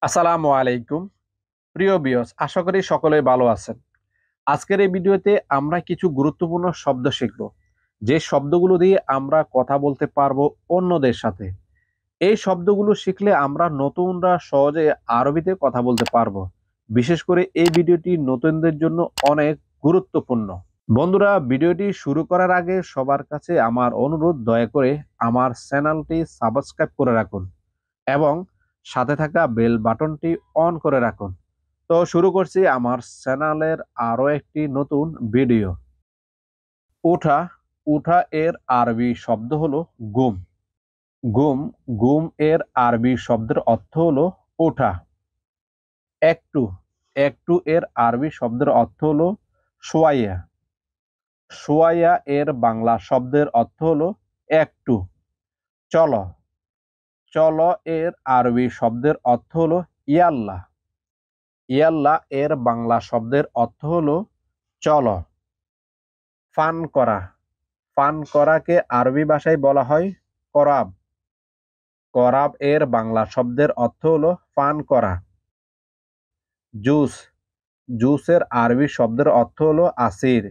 আসসালামু আলাইকুম প্রিয় ভিউয়ার্স, আশা করি সকলেই ভালো আছেন। আজকের এই ভিডিওতে আমরা কিছু গুরুত্বপূর্ণ শব্দ শিখব, যে শব্দগুলো দিয়ে আমরা কথা বলতে পারবো অন্যদের সাথে। এই শব্দগুলো শিখলে আমরা নতুনরা সহজে আরবিতে কথা বলতে পারবো। বিশেষ করে এই ভিডিওটি নতুনদের জন্য অনেক গুরুত্বপূর্ণ। বন্ধুরা, ভিডিওটি শুরু করার আগে সবার কাছে আমার অনুরোধ, দয়া করে আমার চ্যানেলটি সাবস্ক্রাইব করে রাখুন এবং সাথে থাকা বেল বাটনটি অন করে রাখুন। তো শুরু করছি আমার চ্যানেলের আরো একটি নতুন ভিডিও। উঠা। উঠা এর আরবি শব্দ হলো গুম। গুম। গুম এর আরবি শব্দের অর্থ হলো ওঠা। একটু। একটু এর আরবি শব্দের অর্থ হলো সোয়াইয়া। সোয়াইয়া এর বাংলা শব্দের অর্থ হলো একটু। চলো। চলো এর আরবি শব্দের অর্থ হলো ইয়াল্লা। ইয়াল্লা এর বাংলা শব্দের অর্থ হলো চলো। ফান করা। ফান করাকে আরবি ভাষায় বলা হয় করাব। করাব এর বাংলা শব্দের অর্থ হলো ফান করা। জুস। জুসের আরবি শব্দের অর্থ হলো আসির।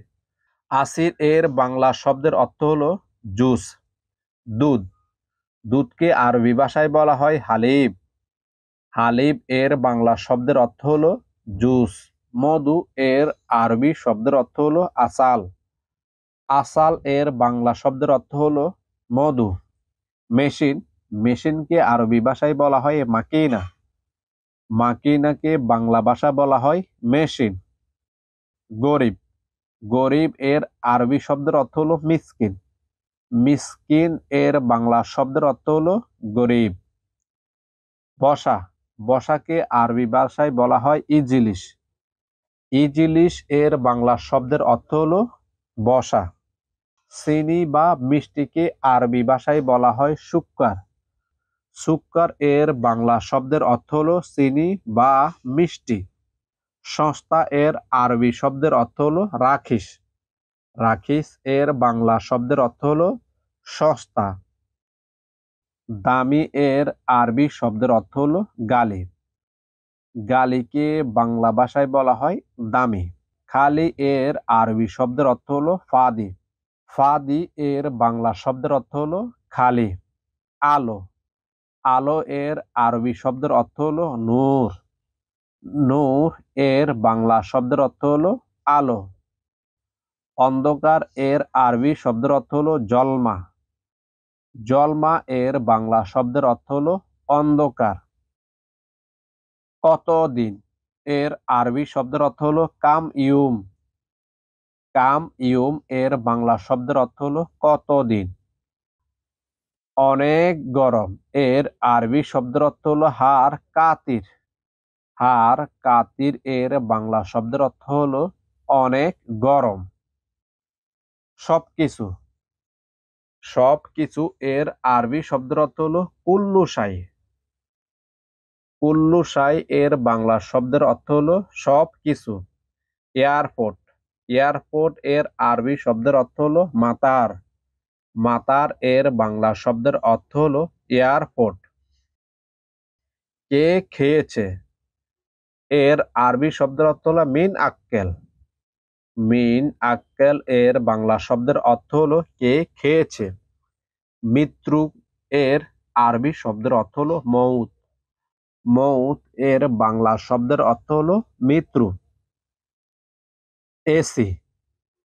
আসির এর বাংলা শব্দের অর্থ হলো জুস। দুধ। দুধকে আরবি ভাষায় বলা হয় হালিব। হালিব এর বাংলা শব্দের অর্থ হলো জুস। মধু এর আরবি শব্দের অর্থ হলো আসাল। আসাল এর বাংলা শব্দের অর্থ হলো মধু। মেশিন। মেশিনকে আরবি ভাষায় বলা হয় মাকিনা। মাকিনাকে বাংলা ভাষা বলা হয় মেশিন। গরিব। গরিব এর আরবি শব্দের অর্থ হলো মিসকিন। মিসকিন এর বাংলা শব্দের অর্থ হলো গরিব। বসা। বসাকে আরবি ভাষায় বলা হয় ইজিলিশ। ইজিলিশ এর বাংলা শব্দের অর্থ হলো বসা। চিনি বা মিষ্টিকে আরবি ভাষায় বলা হয় সুক্কার। সুক্কার এর বাংলা শব্দের অর্থ হলো চিনি বা মিষ্টি। সস্তা এর আরবি শব্দের অর্থ হলো রাখিস। রাখিস এর বাংলা শব্দের অর্থ হলো সস্তা। দামি এর আরবি শব্দের অর্থ হলো গালি। গালিকে বাংলা ভাষায় বলা হয় দামি। খালি এর আরবি শব্দের অর্থ হলো ফাদি। ফাদি এর বাংলা শব্দের অর্থ হলো খালি। আলো। আলো এর আরবি শব্দের অর্থ হলো নূর। নূর এর বাংলা শব্দের অর্থ হলো আলো। অন্ধকার এর আরবি শব্দের অর্থ হলো জলমা। জলমা এর বাংলা শব্দের অর্থ হলো অন্ধকার। কতদিন এর আরবি শব্দের অর্থ হলো কাম ইউম। কাম ইউম এর বাংলা শব্দের অর্থ হলো কতদিন। অনেক গরম এর আরবি শব্দের অর্থ হলো হার কাতির। হার কাতির এর বাংলা শব্দের অর্থ হলো অনেক গরম। সবকিছু। সবকিছু এর আরবি শব্দের অর্থ হলো কুল্লু শাই। কুল্লু শাই এর বাংলা শব্দের অর্থ হলো সবকিছু। এয়ারপোর্ট। এয়ারপোর্ট এর আরবি শব্দের অর্থ হলো মাতার। মাতার এর বাংলা শব্দের অর্থ হলো এয়ারপোর্ট। কে খেয়েছে এর আরবি শব্দের অর্থ হলো মিন আক্কেল। মিন আক্কেল এর বাংলা শব্দের অর্থ হলো কে খেয়েছে। মৃত্যু এর আরবি শব্দের অর্থ হলো মৌত। মৌত এর বাংলা শব্দের অর্থ হলো মৃত্যু। এসি।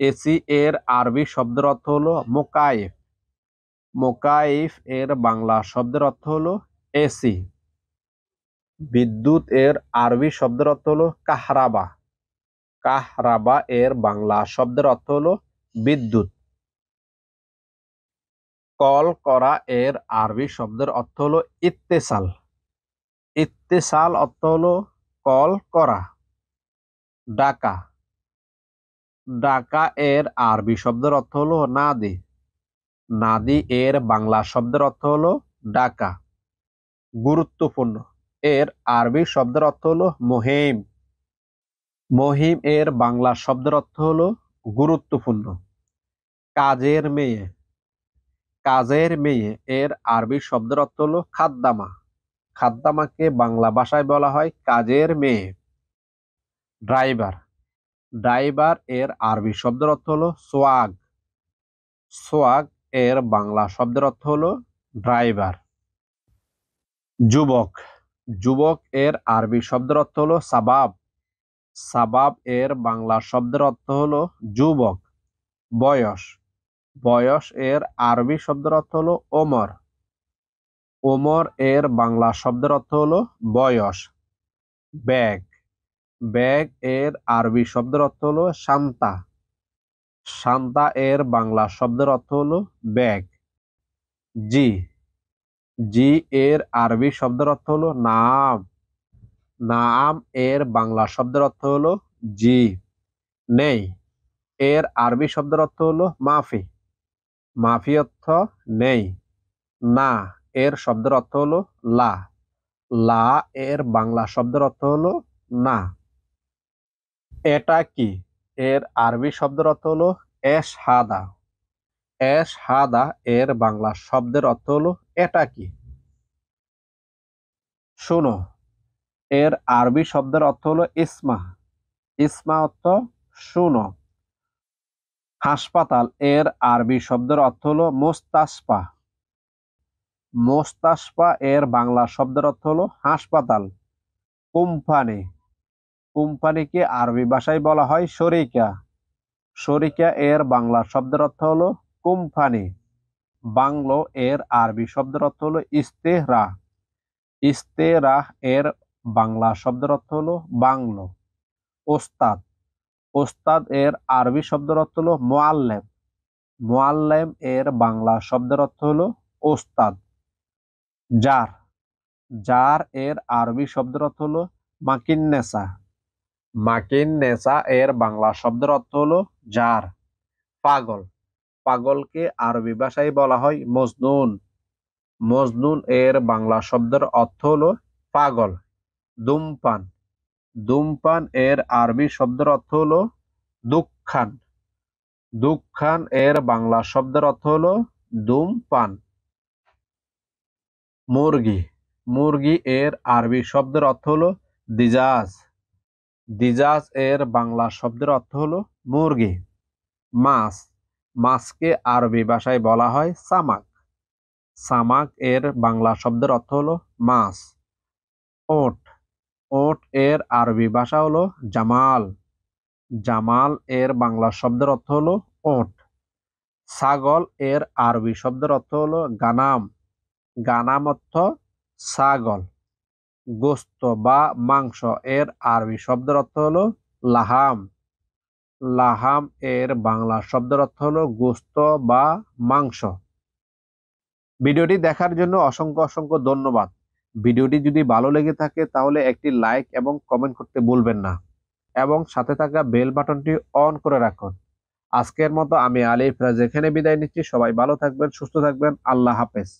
এসি এর আরবি শব্দের অর্থ হলো মোকাইফ। মোকাইফ এর বাংলা শব্দের অর্থ হলো এসি। বিদ্যুৎ এর আরবি শব্দের অর্থ হলো কাহরাবা। কাহরাবা এর বাংলা শব্দের অর্থ হলো বিদ্যুৎ। কল করা এর আরবি শব্দের অর্থ হলো ইত্তেসাল। ইত্তেসাল অর্থ হলো কল করা। ডাকা। ডাকা এর আরবি শব্দের অর্থ হলো নাদি। নাদি এর বাংলা শব্দের অর্থ হলো ডাকা। গুরুত্বপূর্ণ এর আরবি শব্দের অর্থ হলো মুহিম। মহিম এর বাংলা শব্দের অর্থ হলো গুরুত্বপূর্ণ। কাজের মেয়ে। কাজের মেয়ে এর আরবি শব্দের অর্থ হলো খাদ্দামা। খাদ্দামাকে বাংলা ভাষায় বলা হয় কাজের মেয়ে। ড্রাইভার, ড্রাইভার এর আরবি শব্দের অর্থ হলো সোয়াগ। সোয়াগ এর বাংলা শব্দের অর্থ হলো ড্রাইভার। যুবক, যুবক এর আরবি শব্দের অর্থ হলো সাবাব। সাবাব এর বাংলা শব্দের অর্থ হলো যুবক। বয়স, বয়স এর আরবি শব্দের অর্থ হলো ওমর। ওমর এর বাংলা শব্দের অর্থ হলো বয়স। ব্যাগ, ব্যাগ এর আরবি শব্দের অর্থ হলো শান্তা। শান্তা এর বাংলা শব্দের অর্থ হলো ব্যাগ। জি, জি এর আরবি শব্দের অর্থ হলো নাম। নাম এর বাংলা শব্দের অর্থ হলো জি। নেই এর আরবি শব্দের অর্থ হলো মাফি। মাফি অর্থ নেই। না এর শব্দের অর্থ হলো লা। লা এর বাংলা শব্দের অর্থ হলো না। এটা কি এর আরবি শব্দের অর্থ হলো এশহাদা। এশহাদা এর বাংলা শব্দের অর্থ হলো এটা কি। শোনো এর আরবি শব্দের অর্থ হলো ইসমা। ইসমা অর্থ শোনো। হাসপাতাল এর আরবি শব্দের অর্থ হলো মোস্তাশফা। মোস্তাশফা এর বাংলা শব্দের অর্থ হলো হাসপাতাল। কোম্পানি, কোম্পানিকে আরবি ভাষায় বলা হয় শরিকা। শরিকা এর বাংলা শব্দের অর্থ হলো কোম্পানি। বাংলো এর আরবি শব্দের অর্থ হলো ইস্তেহরা। ইস্তেরাহ এর বাংলা শব্দের অর্থ হলো বাংলো। ওস্তাদ, ওস্তাদ এর আরবি শব্দের অর্থ হলো মুআল্লেম। মুআল্লেম এর বাংলা শব্দের অর্থ হলো ওস্তাদ। জার, জার এর আরবি শব্দের অর্থ হলো মাকিন্নেসা। মাকিন্নেসা এর বাংলা শব্দের অর্থ হলো জার। পাগল, পাগলকে আরবি ভাষায় বলা হয় মজনুন। মজনুন এর বাংলা শব্দের অর্থ হলো পাগল। ধূমপান, ধূমপান এর আরবি শব্দের অর্থ হলো দুঃখান। দুঃখান এর বাংলা শব্দের অর্থ হলো ধূমপান। মুরগি, মুরগি এর আরবি শব্দের অর্থ হলো দিজাজ। দিজাজ এর বাংলা শব্দের অর্থ হলো মুরগি। মাছ, মাছকে আরবি ভাষায় বলা হয় সামাক। সামাক এর বাংলা শব্দের অর্থ হলো মাছ। ওট, ওট এর আরবি ভাষা হলো জামাল। জামাল এর বাংলা শব্দের অর্থ হলো ওট। ছাগল এর আরবি শব্দের অর্থ হলো গানাম। গানাম অর্থ ছাগল। গোস্ত বা মাংস এর আরবি শব্দের অর্থ হলো লাহাম। লাহাম এর বাংলা শব্দের অর্থ হলো গোস্ত বা মাংস। ভিডিওটি দেখার জন্য অসংখ্য অসংখ্য ধন্যবাদ। ভিডিওটি যদি ভালো লেগে থাকে তাহলে একটি লাইক এবং কমেন্ট করতে ভুলবেন না এবং সাথে থাকা বেল বাটনটি অন করে রাখুন। আজকের মতো আমি আলিফ রাজ এখানে বিদায় নিচ্ছি। সবাই ভালো থাকবেন, সুস্থ থাকবেন। আল্লাহ হাফেজ।